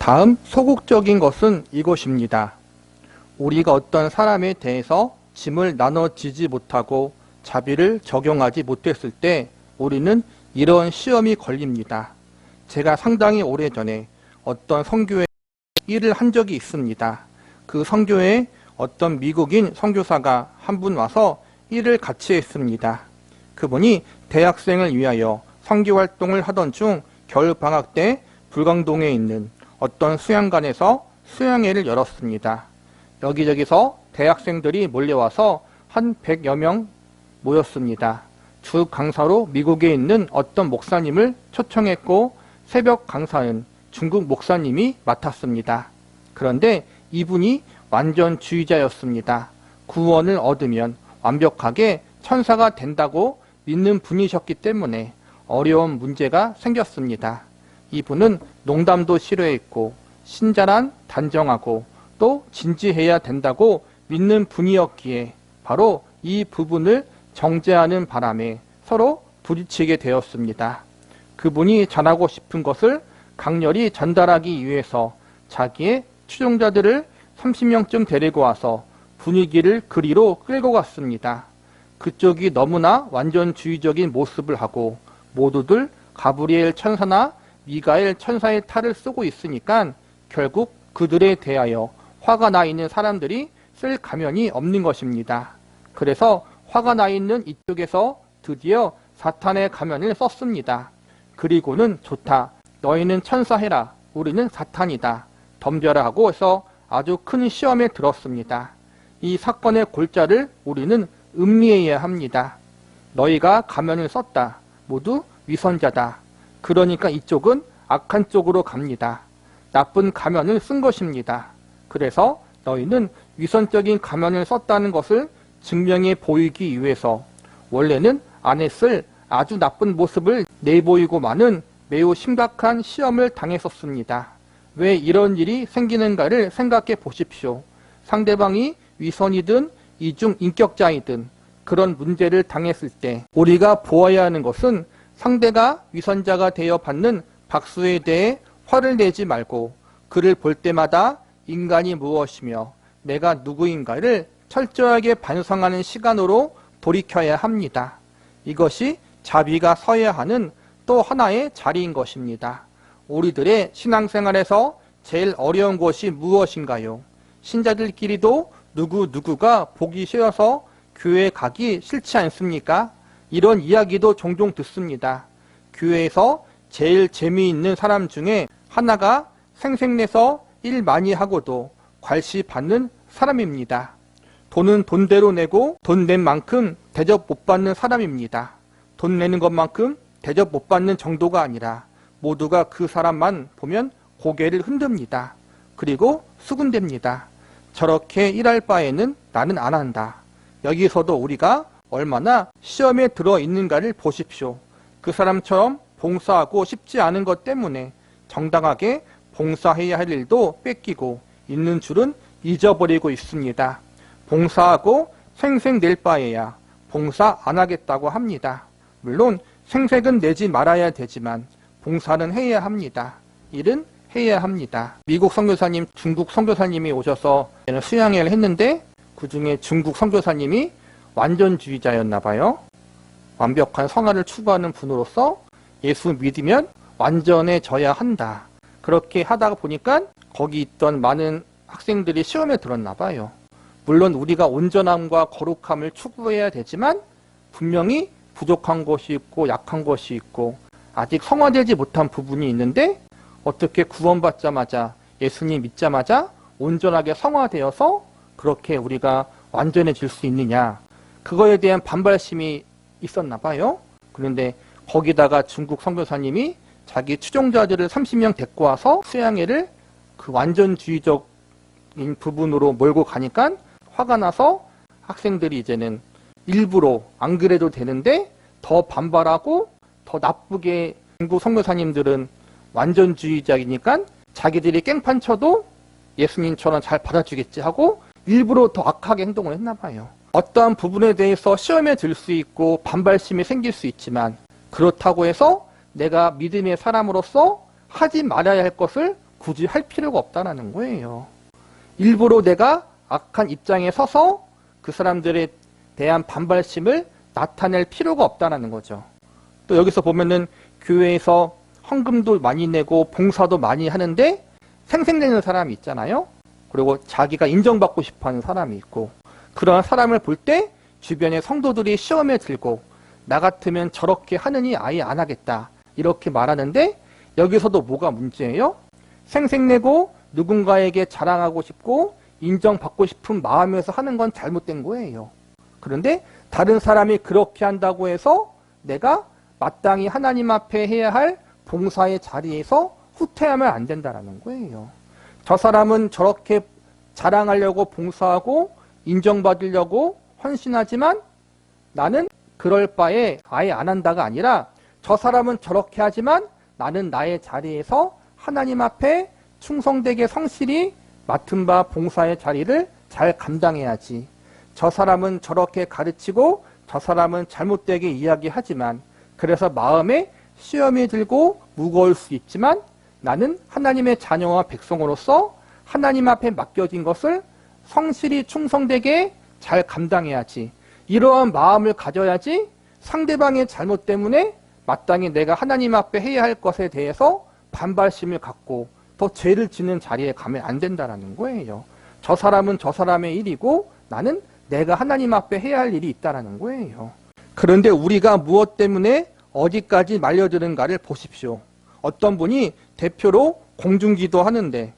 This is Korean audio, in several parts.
다음 소극적인 것은 이것입니다. 우리가 어떤 사람에 대해서 짐을 나눠지지 못하고 자비를 적용하지 못했을 때 우리는 이런 시험이 걸립니다. 제가 상당히 오래전에 어떤 선교회 일을 한 적이 있습니다. 그 선교회에 어떤 미국인 선교사가 한 분 와서 일을 같이 했습니다. 그분이 대학생을 위하여 선교활동을 하던 중 겨울방학 때 불광동에 있는 어떤 수양관에서 수양회를 열었습니다. 여기저기서 대학생들이 몰려와서 한 100여 명 모였습니다. 주 강사로 미국에 있는 어떤 목사님을 초청했고 새벽 강사는 중국 목사님이 맡았습니다. 그런데 이분이 완전주의자였습니다. 구원을 얻으면 완벽하게 천사가 된다고 믿는 분이셨기 때문에 어려운 문제가 생겼습니다. 이분은 농담도 싫어했고 신자란 단정하고 또 진지해야 된다고 믿는 분이었기에 바로 이 부분을 정죄하는 바람에 서로 부딪히게 되었습니다. 그분이 전하고 싶은 것을 강렬히 전달하기 위해서 자기의 추종자들을 30명쯤 데리고 와서 분위기를 그리로 끌고 갔습니다. 그쪽이 너무나 완전주의적인 모습을 하고 모두들 가브리엘 천사나 미가엘 천사의 탈을 쓰고 있으니까 결국 그들에 대하여 화가 나 있는 사람들이 쓸 가면이 없는 것입니다. 그래서 화가 나 있는 이쪽에서 드디어 사탄의 가면을 썼습니다. 그리고는 좋다. 너희는 천사해라. 우리는 사탄이다. 덤벼라 하고 해서 아주 큰 시험에 들었습니다. 이 사건의 골자를 우리는 음미해야 합니다. 너희가 가면을 썼다. 모두 위선자다. 그러니까 이쪽은 악한 쪽으로 갑니다. 나쁜 가면을 쓴 것입니다. 그래서 너희는 위선적인 가면을 썼다는 것을 증명해 보이기 위해서 원래는 안 했을 아주 나쁜 모습을 내보이고만은 매우 심각한 시험을 당했었습니다. 왜 이런 일이 생기는가를 생각해 보십시오. 상대방이 위선이든 이중 인격자이든 그런 문제를 당했을 때 우리가 보아야 하는 것은 상대가 위선자가 되어 받는 박수에 대해 화를 내지 말고 그를 볼 때마다 인간이 무엇이며 내가 누구인가를 철저하게 반성하는 시간으로 돌이켜야 합니다. 이것이 자비가 서야 하는 또 하나의 자리인 것입니다. 우리들의 신앙생활에서 제일 어려운 것이 무엇인가요? 신자들끼리도 누구누구가 보기 싫어서 교회 가기 싫지 않습니까? 이런 이야기도 종종 듣습니다. 교회에서 제일 재미있는 사람 중에 하나가 생색내서 일 많이 하고도 괄시 받는 사람입니다. 돈은 돈대로 내고 돈 낸 만큼 대접 못 받는 사람입니다. 돈 내는 것만큼 대접 못 받는 정도가 아니라 모두가 그 사람만 보면 고개를 흔듭니다. 그리고 수군댑니다. 저렇게 일할 바에는 나는 안 한다. 여기서도 우리가 얼마나 시험에 들어 있는가를 보십시오. 그 사람처럼 봉사하고 싶지 않은 것 때문에 정당하게 봉사해야 할 일도 뺏기고 있는 줄은 잊어버리고 있습니다. 봉사하고 생색 낼 바에야 봉사 안 하겠다고 합니다. 물론 생색은 내지 말아야 되지만 봉사는 해야 합니다. 일은 해야 합니다. 미국 선교사님, 중국 선교사님이 오셔서 수양회를 했는데 그 중에 중국 선교사님이 완전주의자였나 봐요. 완벽한 성화를 추구하는 분으로서 예수 믿으면 완전해져야 한다. 그렇게 하다가 보니까 거기 있던 많은 학생들이 시험에 들었나 봐요. 물론 우리가 온전함과 거룩함을 추구해야 되지만 분명히 부족한 것이 있고 약한 것이 있고 아직 성화되지 못한 부분이 있는데 어떻게 구원받자마자 예수님 믿자마자 온전하게 성화되어서 그렇게 우리가 완전해질 수 있느냐. 그거에 대한 반발심이 있었나 봐요. 그런데 거기다가 중국 선교사님이 자기 추종자들을 30명 데리고 와서 수양회를 그 완전주의적인 부분으로 몰고 가니까 화가 나서 학생들이 이제는 일부러 안 그래도 되는데 더 반발하고 더 나쁘게 중국 선교사님들은 완전주의자이니까 자기들이 깽판 쳐도 예수님처럼 잘 받아주겠지 하고 일부러 더 악하게 행동을 했나 봐요. 어떠한 부분에 대해서 시험에 들 수 있고 반발심이 생길 수 있지만 그렇다고 해서 내가 믿음의 사람으로서 하지 말아야 할 것을 굳이 할 필요가 없다는 거예요. 일부러 내가 악한 입장에 서서 그 사람들에 대한 반발심을 나타낼 필요가 없다는 거죠. 또 여기서 보면은 교회에서 헌금도 많이 내고 봉사도 많이 하는데 생색내는 사람이 있잖아요. 그리고 자기가 인정받고 싶어하는 사람이 있고, 그런 사람을 볼 때 주변의 성도들이 시험에 들고 나 같으면 저렇게 하느니 아예 안 하겠다 이렇게 말하는데, 여기서도 뭐가 문제예요? 생색내고 누군가에게 자랑하고 싶고 인정받고 싶은 마음에서 하는 건 잘못된 거예요. 그런데 다른 사람이 그렇게 한다고 해서 내가 마땅히 하나님 앞에 해야 할 봉사의 자리에서 후퇴하면 안 된다는 거예요. 저 사람은 저렇게 자랑하려고 봉사하고 인정받으려고 헌신하지만 나는 그럴 바에 아예 안 한다가 아니라, 저 사람은 저렇게 하지만 나는 나의 자리에서 하나님 앞에 충성되게 성실히 맡은 바 봉사의 자리를 잘 감당해야지. 저 사람은 저렇게 가르치고 저 사람은 잘못되게 이야기하지만, 그래서 마음에 시험이 들고 무거울 수 있지만 나는 하나님의 자녀와 백성으로서 하나님 앞에 맡겨진 것을 성실히 충성되게 잘 감당해야지. 이러한 마음을 가져야지 상대방의 잘못 때문에 마땅히 내가 하나님 앞에 해야 할 것에 대해서 반발심을 갖고 더 죄를 짓는 자리에 가면 안 된다는 거예요. 저 사람은 저 사람의 일이고 나는 내가 하나님 앞에 해야 할 일이 있다는 거예요. 그런데 우리가 무엇 때문에 어디까지 말려드는가를 보십시오. 어떤 분이 대표로 공중기도 하는데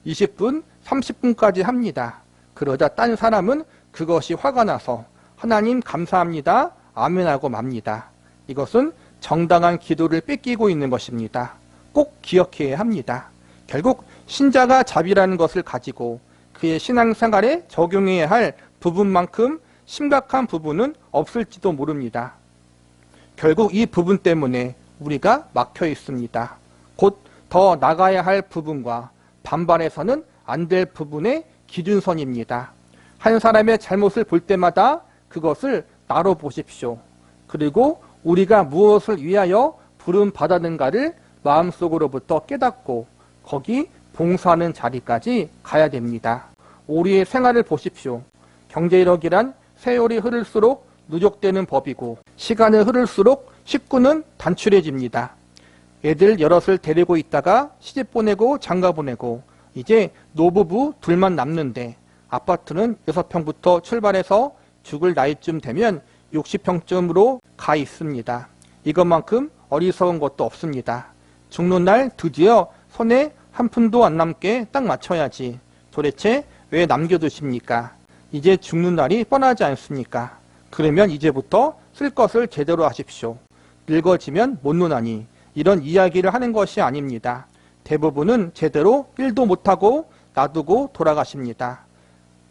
20분, 30분까지 합니다. 그러자 딴 사람은 그것이 화가 나서 하나님 감사합니다, 아멘하고 맙니다. 이것은 정당한 기도를 뺏기고 있는 것입니다. 꼭 기억해야 합니다. 결국 신자가 자비라는 것을 가지고 그의 신앙생활에 적용해야 할 부분만큼 심각한 부분은 없을지도 모릅니다. 결국 이 부분 때문에 우리가 막혀 있습니다. 곧 더 나가야 할 부분과 반발해서는 안 될 부분의 기준선입니다. 한 사람의 잘못을 볼 때마다 그것을 나로 보십시오. 그리고 우리가 무엇을 위하여 부름받았는가를 마음속으로부터 깨닫고 거기 봉사하는 자리까지 가야 됩니다. 우리의 생활을 보십시오. 경제력이란 세월이 흐를수록 누적되는 법이고 시간이 흐를수록 식구는 단출해집니다. 애들 여럿을 데리고 있다가 시집 보내고 장가 보내고 이제 노부부 둘만 남는데 아파트는 6평부터 출발해서 죽을 나이쯤 되면 60평쯤으로 가 있습니다. 이것만큼 어리석은 것도 없습니다. 죽는 날 드디어 손에 한 푼도 안 남게 딱 맞춰야지. 도대체 왜 남겨두십니까? 이제 죽는 날이 뻔하지 않습니까? 그러면 이제부터 쓸 것을 제대로 하십시오. 늙어지면 못 노나니, 이런 이야기를 하는 것이 아닙니다. 대부분은 제대로 일도 못하고 놔두고 돌아가십니다.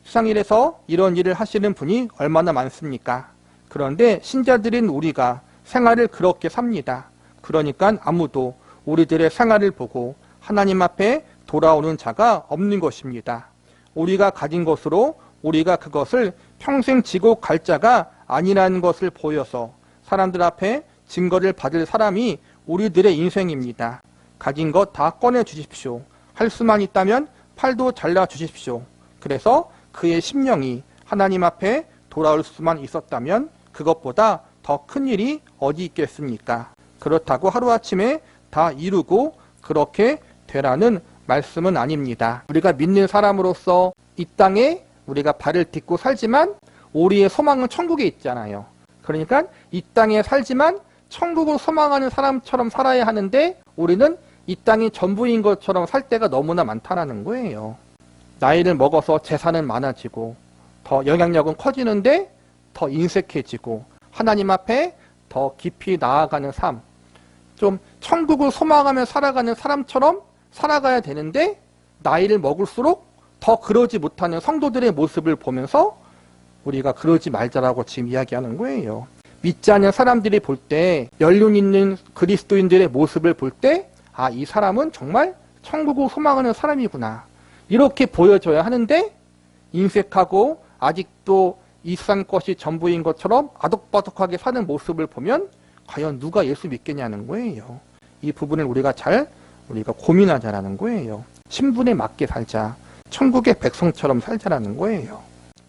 수상일에서 이런 일을 하시는 분이 얼마나 많습니까? 그런데 신자들인 우리가 생활을 그렇게 삽니다. 그러니까 아무도 우리들의 생활을 보고 하나님 앞에 돌아오는 자가 없는 것입니다. 우리가 가진 것으로 우리가 그것을 평생 지고 갈 자가 아니라는 것을 보여서 사람들 앞에 증거를 받을 사람이 우리들의 인생입니다. 가진 것 다 꺼내 주십시오. 할 수만 있다면 팔도 잘라 주십시오. 그래서 그의 심령이 하나님 앞에 돌아올 수만 있었다면 그것보다 더 큰 일이 어디 있겠습니까? 그렇다고 하루아침에 다 이루고 그렇게 되라는 말씀은 아닙니다. 우리가 믿는 사람으로서 이 땅에 우리가 발을 딛고 살지만 우리의 소망은 천국에 있잖아요. 그러니까 이 땅에 살지만 천국을 소망하는 사람처럼 살아야 하는데 우리는 이 땅이 전부인 것처럼 살 때가 너무나 많다는 거예요. 나이를 먹어서 재산은 많아지고 더 영향력은 커지는데 더 인색해지고 하나님 앞에 더 깊이 나아가는 삶, 좀 천국을 소망하며 살아가는 사람처럼 살아가야 되는데 나이를 먹을수록 더 그러지 못하는 성도들의 모습을 보면서 우리가 그러지 말자라고 지금 이야기하는 거예요. 믿지 않는 사람들이 볼 때, 연륜 있는 그리스도인들의 모습을 볼 때, 아, 이 사람은 정말 천국을 소망하는 사람이구나, 이렇게 보여줘야 하는데 인색하고 아직도 이 세상 것이 전부인 것처럼 아독바독하게 사는 모습을 보면 과연 누가 예수 믿겠냐는 거예요. 이 부분을 우리가 고민하자라는 거예요. 신분에 맞게 살자. 천국의 백성처럼 살자라는 거예요.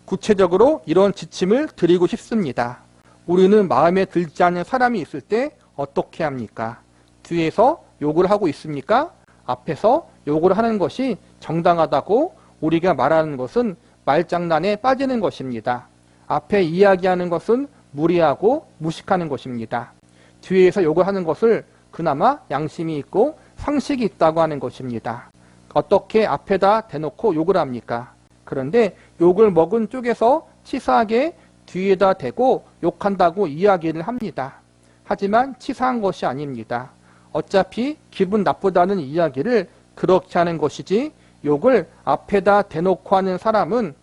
구체적으로 이런 지침을 드리고 싶습니다. 우리는 마음에 들지 않는 사람이 있을 때 어떻게 합니까? 뒤에서 욕을 하고 있습니까? 앞에서 욕을 하는 것이 정당하다고 우리가 말하는 것은 말장난에 빠지는 것입니다. 앞에 이야기하는 것은 무리하고 무식하는 것입니다. 뒤에서 욕을 하는 것을 그나마 양심이 있고 상식이 있다고 하는 것입니다. 어떻게 앞에다 대놓고 욕을 합니까? 그런데 욕을 먹은 쪽에서 치사하게 뒤에다 대고 욕한다고 이야기를 합니다. 하지만 치사한 것이 아닙니다. 어차피 기분 나쁘다는 이야기를 그렇게 하는 것이지 욕을 앞에다 대놓고 하는 사람은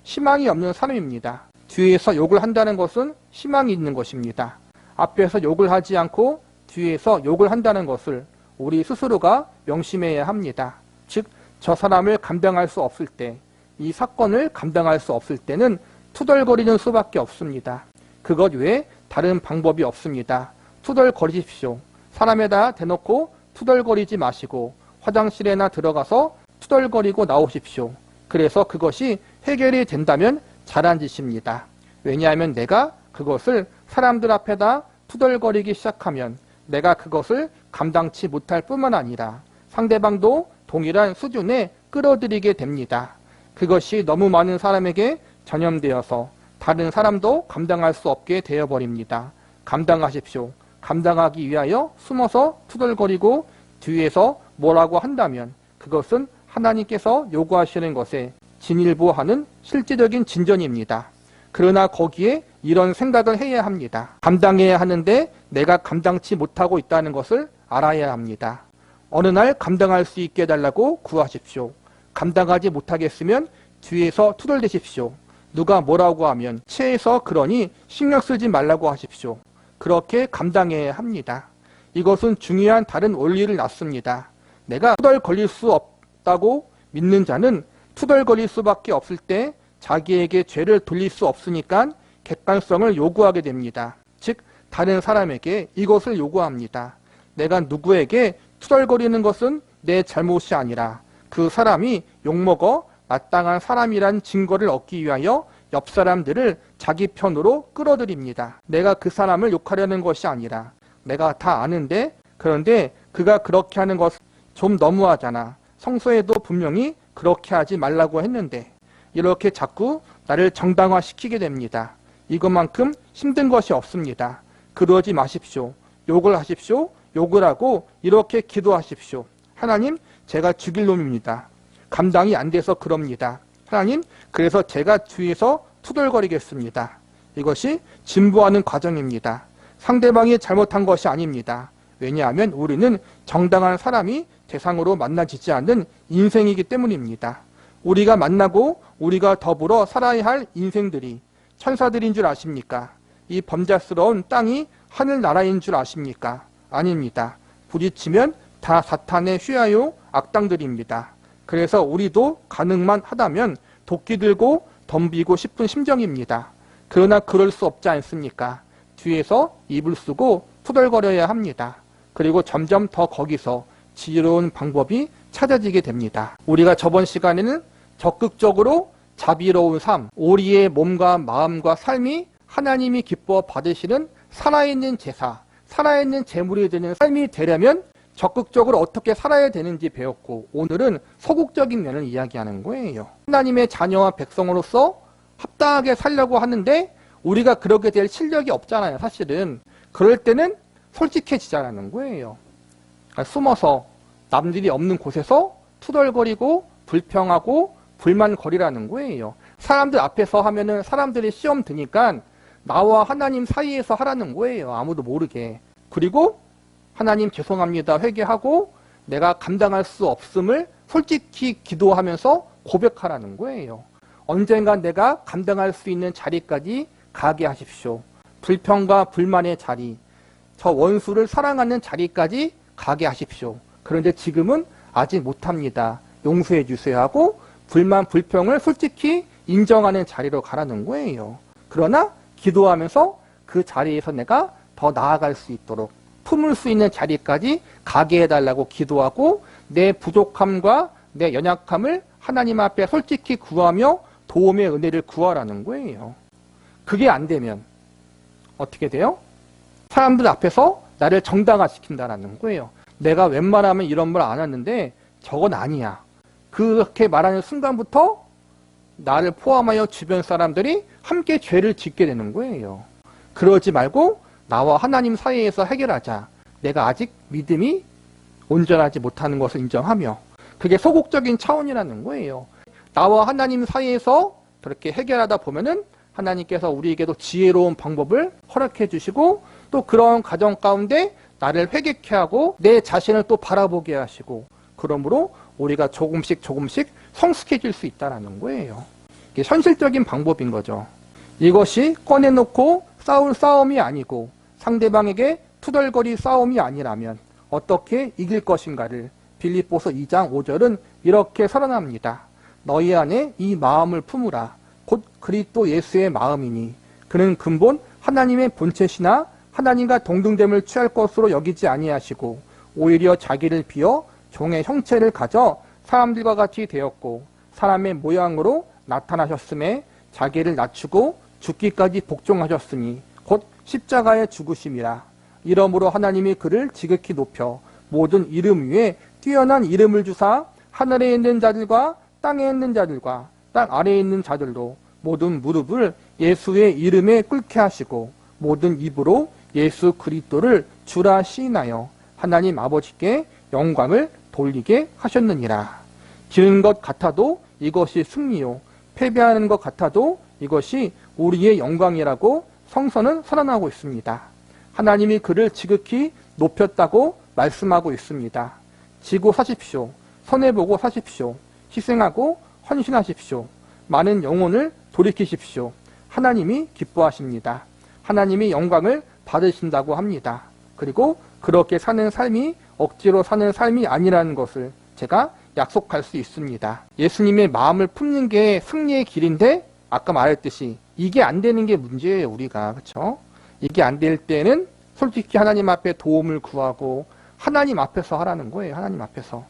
희망이 없는 사람입니다. 뒤에서 욕을 한다는 것은 희망이 있는 것입니다. 앞에서 욕을 하지 않고 뒤에서 욕을 한다는 것을 우리 스스로가 명심해야 합니다. 즉, 저 사람을 감당할 수 없을 때, 이 사건을 감당할 수 없을 때는 투덜거리는 수밖에 없습니다. 그것 외에 다른 방법이 없습니다. 투덜거리십시오. 사람에다 대놓고 투덜거리지 마시고 화장실에나 들어가서 투덜거리고 나오십시오. 그래서 그것이 해결이 된다면 잘한 짓입니다. 왜냐하면 내가 그것을 사람들 앞에다 투덜거리기 시작하면 내가 그것을 감당치 못할 뿐만 아니라 상대방도 동일한 수준에 끌어들이게 됩니다. 그것이 너무 많은 사람에게 전염되어서 다른 사람도 감당할 수 없게 되어버립니다. 감당하십시오. 감당하기 위하여 숨어서 투덜거리고 뒤에서 뭐라고 한다면 그것은 하나님께서 요구하시는 것에 진일보하는 실질적인 진전입니다. 그러나 거기에 이런 생각을 해야 합니다. 감당해야 하는데 내가 감당치 못하고 있다는 것을 알아야 합니다. 어느 날 감당할 수 있게 해달라고 구하십시오. 감당하지 못하겠으면 뒤에서 투덜대십시오. 누가 뭐라고 하면 체해서 그러니 신경 쓰지 말라고 하십시오. 그렇게 감당해야 합니다. 이것은 중요한 다른 원리를 낳습니다. 내가 투덜거릴 수 없다고 믿는 자는 투덜거릴 수밖에 없을 때 자기에게 죄를 돌릴 수 없으니까 객관성을 요구하게 됩니다. 즉 다른 사람에게 이것을 요구합니다. 내가 누구에게 투덜거리는 것은 내 잘못이 아니라 그 사람이 욕먹어 마땅한 사람이란 증거를 얻기 위하여 옆 사람들을 자기 편으로 끌어들입니다. 내가 그 사람을 욕하려는 것이 아니라 내가 다 아는데 그런데 그가 그렇게 하는 것은 좀 너무하잖아. 성서에도 분명히 그렇게 하지 말라고 했는데 이렇게 자꾸 나를 정당화시키게 됩니다. 이것만큼 힘든 것이 없습니다. 그러지 마십시오. 욕을 하십시오. 욕을 하고 이렇게 기도하십시오. 하나님, 제가 죽일 놈입니다. 감당이 안 돼서 그럽니다. 하나님, 그래서 제가 뒤에서 투덜거리겠습니다. 이것이 진보하는 과정입니다. 상대방이 잘못한 것이 아닙니다. 왜냐하면 우리는 정당한 사람이 대상으로 만나지지 않는 인생이기 때문입니다. 우리가 만나고 우리가 더불어 살아야 할 인생들이 천사들인 줄 아십니까? 이 범죄스러운 땅이 하늘나라인 줄 아십니까? 아닙니다. 부딪히면 다 사탄의 휘하요 악당들입니다. 그래서 우리도 가능만 하다면 도끼 들고 덤비고 싶은 심정입니다. 그러나 그럴 수 없지 않습니까? 뒤에서 입을 쓰고 투덜거려야 합니다. 그리고 점점 더 거기서 지혜로운 방법이 찾아지게 됩니다. 우리가 저번 시간에는 적극적으로 자비로운 삶, 우리의 몸과 마음과 삶이 하나님이 기뻐 받으시는 살아있는 제사, 살아있는 제물이 되는 삶이 되려면 적극적으로 어떻게 살아야 되는지 배웠고 오늘은 소극적인 면을 이야기하는 거예요. 하나님의 자녀와 백성으로서 합당하게 살려고 하는데 우리가 그렇게 될 실력이 없잖아요. 사실은 그럴 때는 솔직해지자라는 거예요. 그러니까 숨어서 남들이 없는 곳에서 투덜거리고 불평하고 불만거리라는 거예요. 사람들 앞에서 하면은 사람들이 시험 드니까 나와 하나님 사이에서 하라는 거예요. 아무도 모르게. 그리고 하나님 죄송합니다 회개하고 내가 감당할 수 없음을 솔직히 기도하면서 고백하라는 거예요. 언젠가 내가 감당할 수 있는 자리까지 가게 하십시오. 불평과 불만의 자리, 저 원수를 사랑하는 자리까지 가게 하십시오. 그런데 지금은 아직 못합니다. 용서해 주세요 하고 불만, 불평을 솔직히 인정하는 자리로 가라는 거예요. 그러나 기도하면서 그 자리에서 내가 더 나아갈 수 있도록 품을 수 있는 자리까지 가게 해달라고 기도하고 내 부족함과 내 연약함을 하나님 앞에 솔직히 구하며 도움의 은혜를 구하라는 거예요. 그게 안 되면 어떻게 돼요? 사람들 앞에서 나를 정당화시킨다라는 거예요. 내가 웬만하면 이런 말 안 하는데 저건 아니야. 그렇게 말하는 순간부터 나를 포함하여 주변 사람들이 함께 죄를 짓게 되는 거예요. 그러지 말고 나와 하나님 사이에서 해결하자. 내가 아직 믿음이 온전하지 못하는 것을 인정하며, 그게 소극적인 차원이라는 거예요. 나와 하나님 사이에서 그렇게 해결하다 보면은 하나님께서 우리에게도 지혜로운 방법을 허락해 주시고, 또 그런 과정 가운데 나를 회개케 하고 내 자신을 또 바라보게 하시고, 그러므로 우리가 조금씩 성숙해질 수 있다는 거예요. 이게 현실적인 방법인 거죠. 이것이 꺼내놓고 싸울 싸움이 아니고 상대방에게 투덜거리 싸움이 아니라면 어떻게 이길 것인가를 빌립보서 2장 5절은 이렇게 선언합니다. 너희 안에 이 마음을 품으라. 곧 그리스도 예수의 마음이니 그는 근본 하나님의 본체시나 하나님과 동등됨을 취할 것으로 여기지 아니하시고 오히려 자기를 비어 종의 형체를 가져 사람들과 같이 되었고 사람의 모양으로 나타나셨음에 자기를 낮추고 죽기까지 복종하셨으니 곧 십자가의 죽으심이라. 이러므로 하나님이 그를 지극히 높여 모든 이름 위에 뛰어난 이름을 주사 하늘에 있는 자들과 땅에 있는 자들과 땅 아래에 있는 자들로 모든 무릎을 예수의 이름에 꿇게 하시고 모든 입으로 예수 그리스도를 주라 시인하여 하나님 아버지께 영광을 돌리게 하셨느니라. 지는 것 같아도 이것이 승리요 패배하는 것 같아도 이것이 우리의 영광이라고 성서는 선언하고 있습니다. 하나님이 그를 지극히 높였다고 말씀하고 있습니다. 지고 사십시오. 손해보고 사십시오. 희생하고 헌신하십시오. 많은 영혼을 돌이키십시오. 하나님이 기뻐하십니다. 하나님이 영광을 받으신다고 합니다. 그리고 그렇게 사는 삶이 억지로 사는 삶이 아니라는 것을 제가 약속할 수 있습니다. 예수님의 마음을 품는 게 승리의 길인데 아까 말했듯이 이게 안 되는 게 문제예요. 우리가. 그렇죠? 이게 안 될 때는 솔직히 하나님 앞에 도움을 구하고 하나님 앞에서 하라는 거예요. 하나님 앞에서.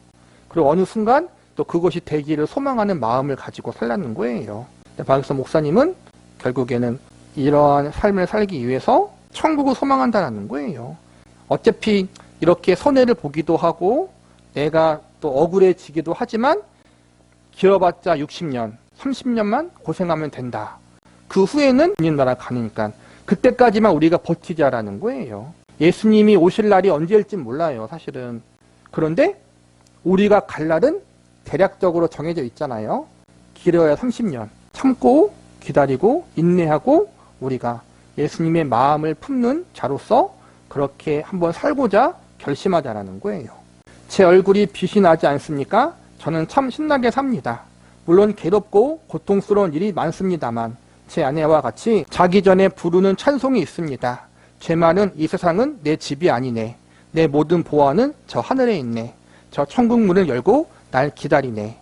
그리고 어느 순간 또 그것이 되기를 소망하는 마음을 가지고 살라는 거예요. 박익선 목사님은 결국에는 이러한 삶을 살기 위해서 천국을 소망한다는 거예요. 어차피 이렇게 손해를 보기도 하고 내가 또 억울해지기도 하지만 길어봤자 60년, 30년만 고생하면 된다. 그 후에는 주님 나라 가니까 그때까지만 우리가 버티자라는 거예요. 예수님이 오실 날이 언제일지 몰라요, 사실은. 그런데 우리가 갈 날은 대략적으로 정해져 있잖아요. 길어야 30년. 참고 기다리고 인내하고 우리가 예수님의 마음을 품는 자로서 그렇게 한번 살고자 결심하자라는 거예요. 제 얼굴이 빛이 나지 않습니까? 저는 참 신나게 삽니다. 물론 괴롭고 고통스러운 일이 많습니다만 제 아내와 같이 자기 전에 부르는 찬송이 있습니다. 죄 많은 이 세상은 내 집이 아니네. 내 모든 보화는 저 하늘에 있네. 저 천국 문을 열고 날 기다리네.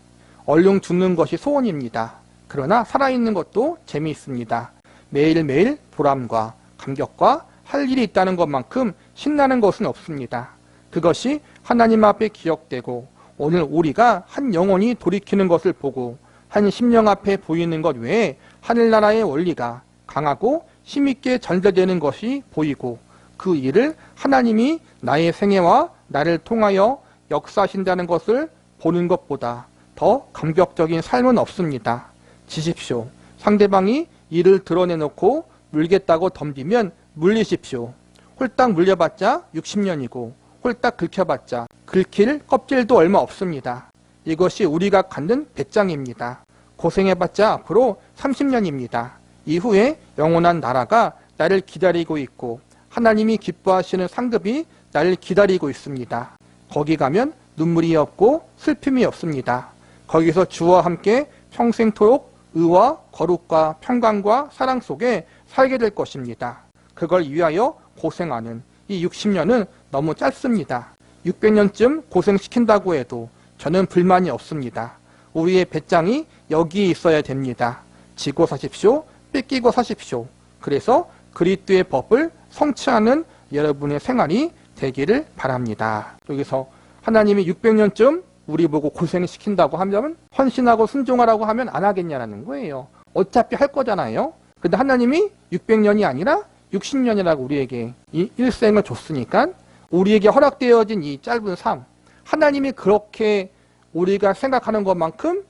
얼른 죽는 것이 소원입니다. 그러나 살아있는 것도 재미있습니다. 매일매일 보람과 감격과 할 일이 있다는 것만큼 신나는 것은 없습니다. 그것이 하나님 앞에 기억되고 오늘 우리가 한 영혼이 돌이키는 것을 보고 한 심령 앞에 보이는 것 외에 하늘나라의 원리가 강하고 힘있게 전달되는 것이 보이고 그 일을 하나님이 나의 생애와 나를 통하여 역사하신다는 것을 보는 것보다 더 감격적인 삶은 없습니다. 지십시오. 상대방이 이를 드러내놓고 물겠다고 덤비면 물리십시오. 홀딱 물려봤자 60년이고 홀딱 긁혀봤자 긁힐 껍질도 얼마 없습니다. 이것이 우리가 갖는 배짱입니다. 고생해봤자 앞으로 30년입니다. 이후에 영원한 나라가 나를 기다리고 있고 하나님이 기뻐하시는 상급이 나를 기다리고 있습니다. 거기 가면 눈물이 없고 슬픔이 없습니다. 거기서 주와 함께 평생토록 의와 거룩과 평강과 사랑 속에 살게 될 것입니다. 그걸 위하여 고생하는 이 60년은 너무 짧습니다. 600년쯤 고생시킨다고 해도 저는 불만이 없습니다. 우리의 배짱이 여기에 있어야 됩니다. 지고 사십시오. 뺏기고 사십시오. 그래서 그리스도의 법을 성취하는 여러분의 생활이 되기를 바랍니다. 여기서 하나님이 600년쯤 우리 보고 고생시킨다고 하면 헌신하고 순종하라고 하면 안 하겠냐라는 거예요. 어차피 할 거잖아요. 근데 하나님이 600년이 아니라 60년이라고 우리에게 이 일생을 줬으니까 우리에게 허락되어진 이 짧은 삶, 하나님이 그렇게 우리가 생각하는 것만큼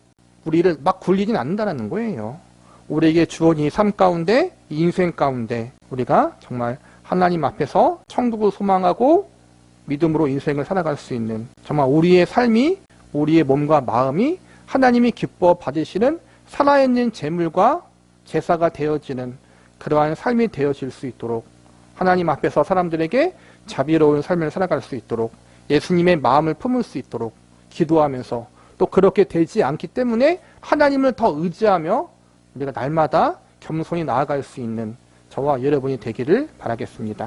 우리를 막 굴리진 않는다는 거예요. 우리에게 주어진 이 삶 가운데, 이 인생 가운데 우리가 정말 하나님 앞에서 천국을 소망하고 믿음으로 인생을 살아갈 수 있는, 정말 우리의 삶이, 우리의 몸과 마음이 하나님이 기뻐 받으시는 살아있는 제물과 제사가 되어지는 그러한 삶이 되어질 수 있도록, 하나님 앞에서 사람들에게 자비로운 삶을 살아갈 수 있도록, 예수님의 마음을 품을 수 있도록 기도하면서, 또 그렇게 되지 않기 때문에 하나님을 더 의지하며 우리가 날마다 겸손히 나아갈 수 있는 저와 여러분이 되기를 바라겠습니다.